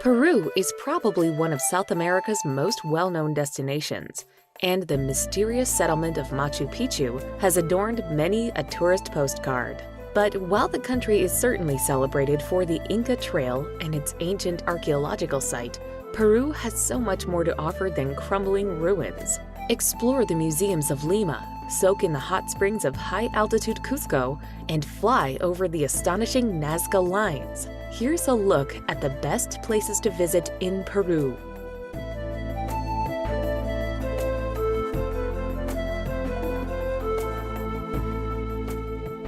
Peru is probably one of South America's most well-known destinations, and the mysterious settlement of Machu Picchu has adorned many a tourist postcard. But while the country is certainly celebrated for the Inca Trail and its ancient archaeological site, Peru has so much more to offer than crumbling ruins. Explore the museums of Lima, soak in the hot springs of high-altitude Cusco, and fly over the astonishing Nazca lines. Here's a look at the best places to visit in Peru.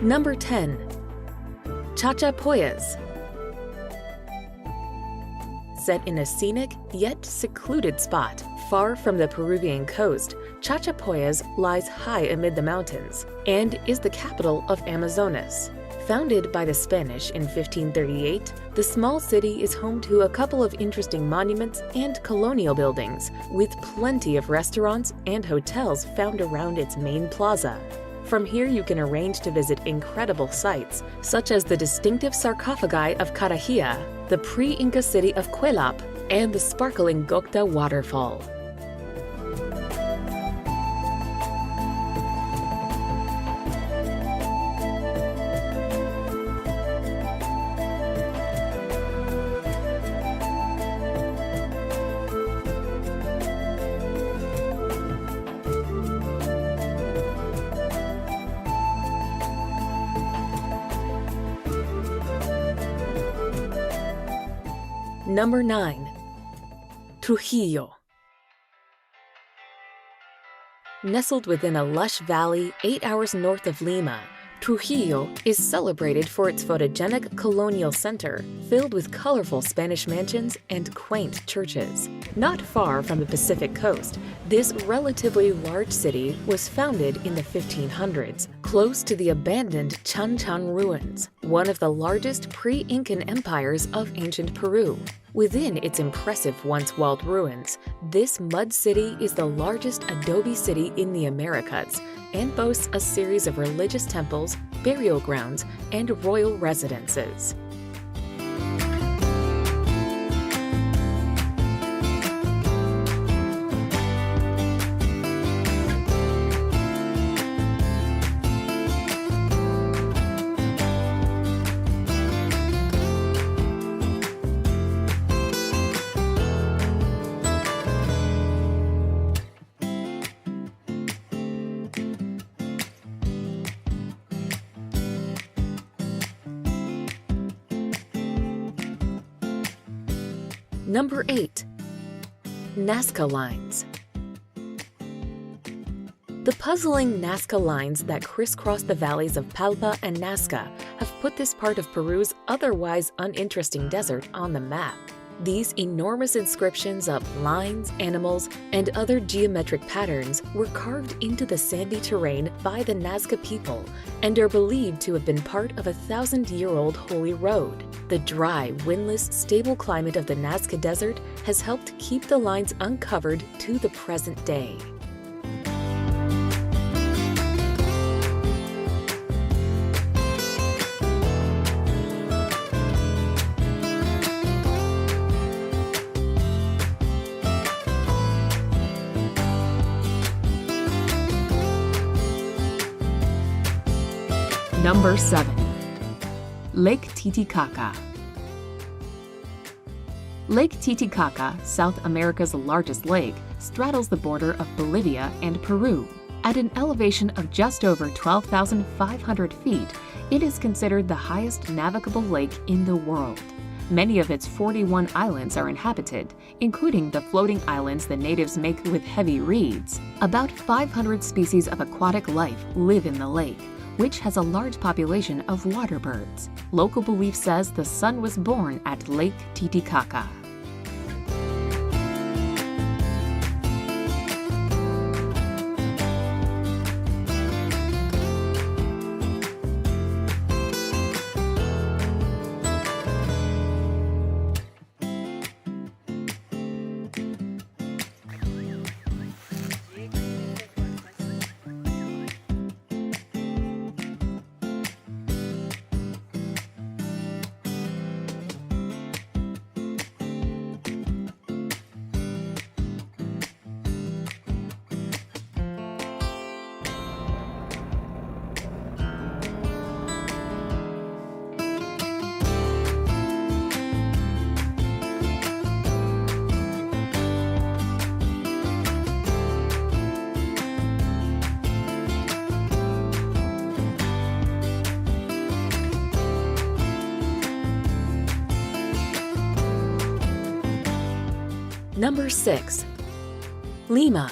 Number 10. Chachapoyas. Set in a scenic yet secluded spot, far from the Peruvian coast, Chachapoyas lies high amid the mountains and is the capital of Amazonas. Founded by the Spanish in 1538, the small city is home to a couple of interesting monuments and colonial buildings, with plenty of restaurants and hotels found around its main plaza. From here you can arrange to visit incredible sites, such as the distinctive sarcophagi of Carajilla, the pre-Inca city of Cuelap, and the sparkling Gocta waterfall. Number 9. Trujillo. Nestled within a lush valley 8 hours north of Lima, Trujillo is celebrated for its photogenic colonial center, filled with colorful Spanish mansions and quaint churches. Not far from the Pacific coast, this relatively large city was founded in the 1500s, close to the abandoned Chan Chan ruins, one of the largest pre-Incan empires of ancient Peru. Within its impressive once-walled ruins, this mud city is the largest adobe city in the Americas and boasts a series of religious temples, burial grounds, and royal residences. Number 8. Nazca lines. The puzzling Nazca lines that crisscross the valleys of Palpa and Nazca have put this part of Peru's otherwise uninteresting desert on the map. These enormous inscriptions of lines, animals, and other geometric patterns were carved into the sandy terrain by the Nazca people and are believed to have been part of a 1,000-year-old holy road. The dry, windless, stable climate of the Nazca Desert has helped keep the lines uncovered to the present day. Number 7. Lake Titicaca. Lake Titicaca, South America's largest lake, straddles the border of Bolivia and Peru. At an elevation of just over 12,500 feet, it is considered the highest navigable lake in the world. Many of its 41 islands are inhabited, including the floating islands the natives make with heavy reeds. About 500 species of aquatic life live in the lake, which has a large population of water birds. Local belief says the sun was born at Lake Titicaca. Number 6. Lima.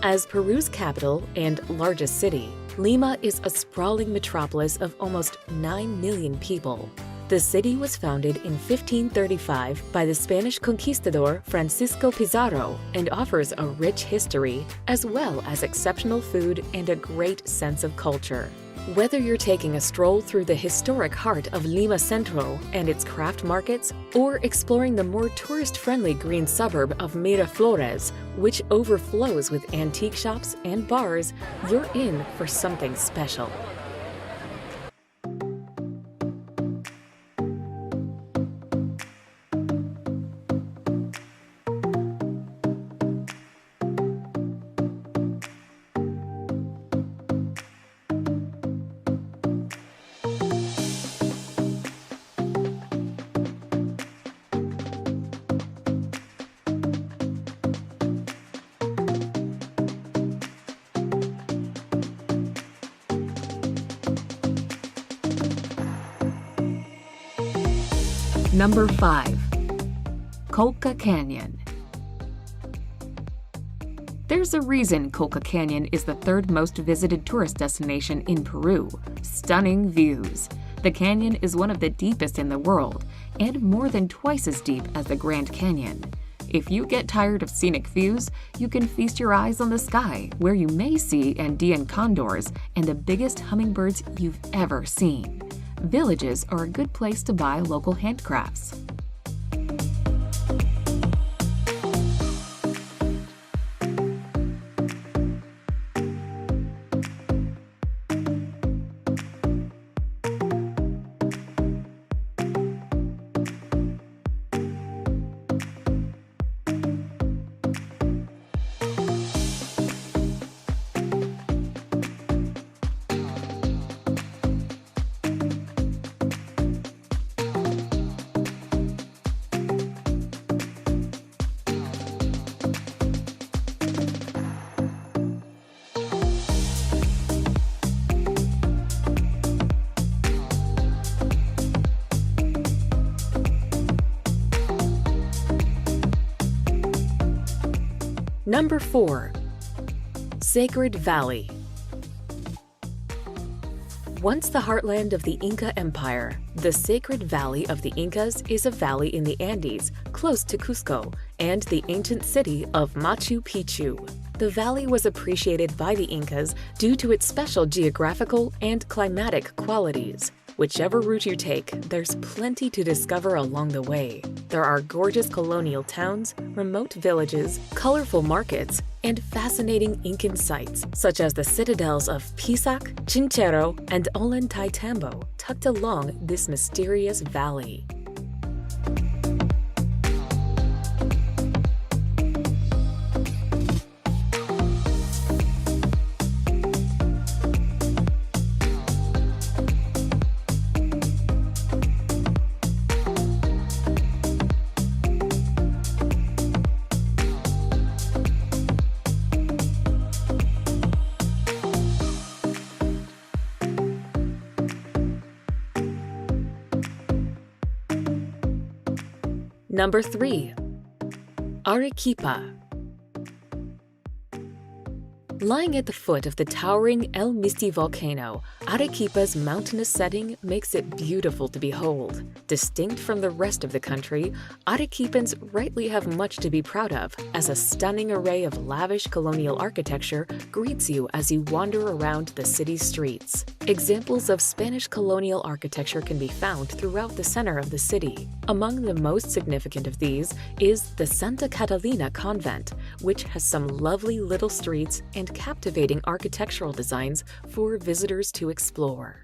As Peru's capital and largest city, Lima is a sprawling metropolis of almost 9 million people. The city was founded in 1535 by the Spanish conquistador Francisco Pizarro and offers a rich history, as well as exceptional food and a great sense of culture. Whether you're taking a stroll through the historic heart of Lima Centro and its craft markets, or exploring the more tourist-friendly green suburb of Miraflores, which overflows with antique shops and bars, you're in for something special. Number 5. Colca Canyon. There's a reason Colca Canyon is the third most visited tourist destination in Peru. Stunning views. The canyon is one of the deepest in the world, and more than twice as deep as the Grand Canyon. If you get tired of scenic views, you can feast your eyes on the sky, where you may see Andean condors and the biggest hummingbirds you've ever seen. Villages are a good place to buy local handcrafts. Number 4. Sacred Valley. Once the heartland of the Inca Empire, the Sacred Valley of the Incas is a valley in the Andes, close to Cusco, and the ancient city of Machu Picchu. The valley was appreciated by the Incas due to its special geographical and climatic qualities. Whichever route you take, there's plenty to discover along the way. There are gorgeous colonial towns, remote villages, colorful markets, and fascinating Incan sites, such as the citadels of Pisac, Chinchero, and Ollantaytambo, tucked along this mysterious valley. Number 3. Arequipa. Lying at the foot of the towering El Misti volcano, Arequipa's mountainous setting makes it beautiful to behold. Distinct from the rest of the country, Arequipans rightly have much to be proud of, as a stunning array of lavish colonial architecture greets you as you wander around the city's streets. Examples of Spanish colonial architecture can be found throughout the center of the city. Among the most significant of these is the Santa Catalina convent, which has some lovely little streets and captivating architectural designs for visitors to explore.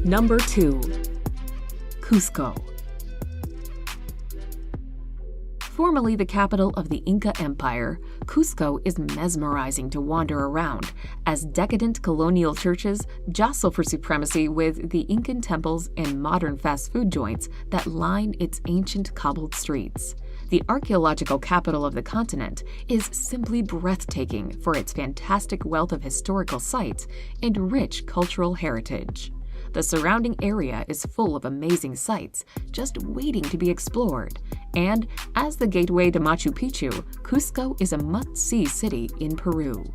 Number 2. Cusco. Formerly the capital of the Inca Empire, Cusco is mesmerizing to wander around as decadent colonial churches jostle for supremacy with the Incan temples and modern fast food joints that line its ancient cobbled streets. The archeological capital of the continent is simply breathtaking for its fantastic wealth of historical sites and rich cultural heritage. The surrounding area is full of amazing sights just waiting to be explored, and as the gateway to Machu Picchu, Cusco is a must-see city in Peru.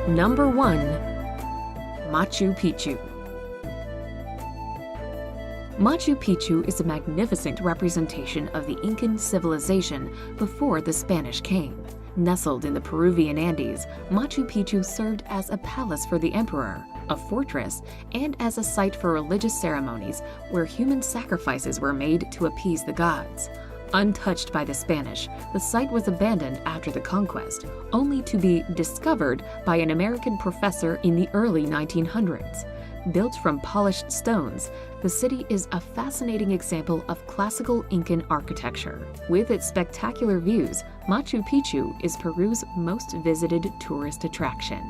Number 1. Machu Picchu. Machu Picchu is a magnificent representation of the Incan civilization before the Spanish came. Nestled in the Peruvian Andes, Machu Picchu served as a palace for the emperor, a fortress, and as a site for religious ceremonies where human sacrifices were made to appease the gods. Untouched by the Spanish, the site was abandoned after the conquest, only to be discovered by an American professor in the early 1900s. Built from polished stones, the city is a fascinating example of classical Incan architecture. With its spectacular views, Machu Picchu is Peru's most visited tourist attraction.